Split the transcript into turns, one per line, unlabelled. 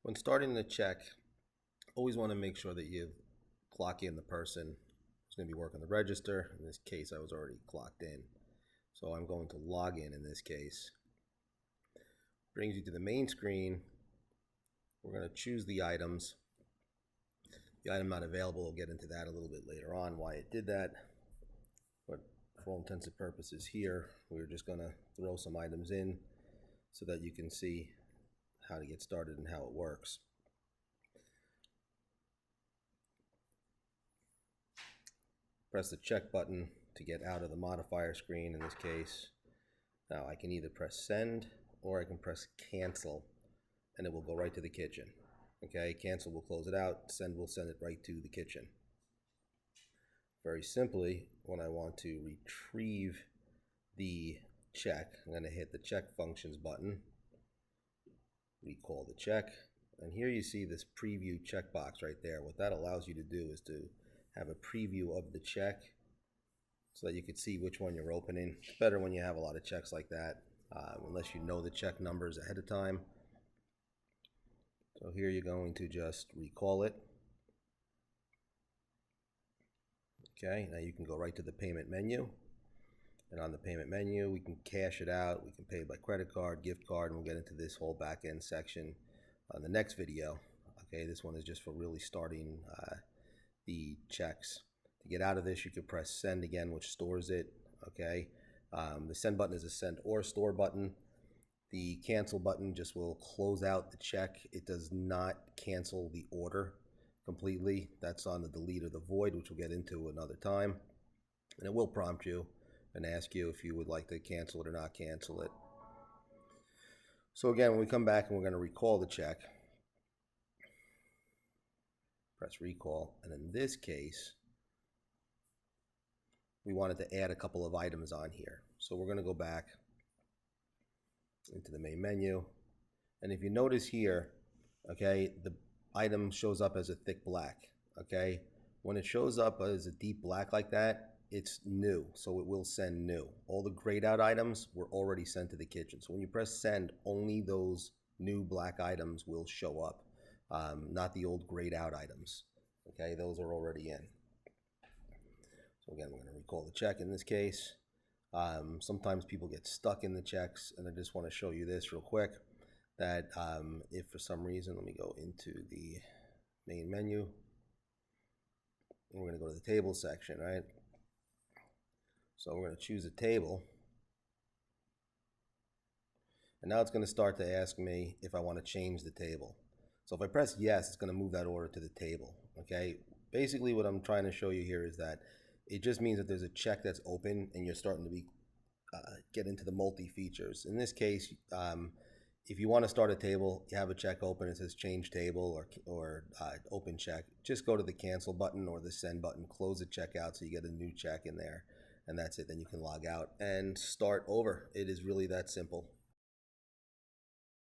When starting the check, always want to make sure that you clock in the person who's going to be working the register. In this case, I was already clocked in. So I'm going to log in this case. Brings you to the main screen. We're going to choose the items. The item not available, we'll get into that a little bit later on, why it did that. But for all intents and purposes here, we're just going to throw some items in so that you can see how to get started and how it works. Press the check button to get out of the modifier screen in this case. Now I can either press send or I can press cancel and it will go right to the kitchen. Okay, cancel will close it out, send will send it right to the kitchen. Very simply, when I want to retrieve the check, I'm going to hit the check functions button, recall the check, and here you see this preview checkbox right there. What that allows you to do is to have a preview of the check so that you can see which one you're opening. It's better when you have a lot of checks like that, unless you know the check numbers ahead of time. So here you're going to just recall it. Okay, now you can go right to the payment menu. And on the payment menu, we can cash it out. We can pay by credit card, gift card, and we'll get into this whole back end section on the next video. Okay, this one is just for really starting the checks. To get out of this, you can press send again, which stores it. Okay, the send button is a send or store button. The cancel button just will close out the check. It does not cancel the order completely. That's on the delete or the void, which we'll get into another time. And it will prompt you and ask you if you would like to cancel it or not cancel it. So again, when we come back and we're going to recall the check, press recall. And in this case, we wanted to add a couple of items on here. So we're going to go back into the main menu. And if you notice here, okay, the item shows up as a thick black. Okay, when it shows up as a deep black like that, it's new, so it will send new. All the grayed out items were already sent to the kitchen. So when you press send, only those new black items will show up, not the old grayed out items. Okay, those are already in. So again, we're going to recall the check in this case. Sometimes people get stuck in the checks, and I just want to show you this real quick, that if for some reason, let me go into the main menu, and we're going to go to the table section, right? So we're going to choose a table, and now it's going to start to ask me if I want to change the table. So if I press yes, it's going to move that order to the table. Okay, basically what I'm trying to show you here is that it just means that there's a check that's open and you're starting to get into the multi-features. In this case, if you want to start a table, you have a check open, it says change table or open check, just go to the cancel button or the send button, close the check out so you get a new check in there, and that's it. Then you can log out and start over. It is really that simple.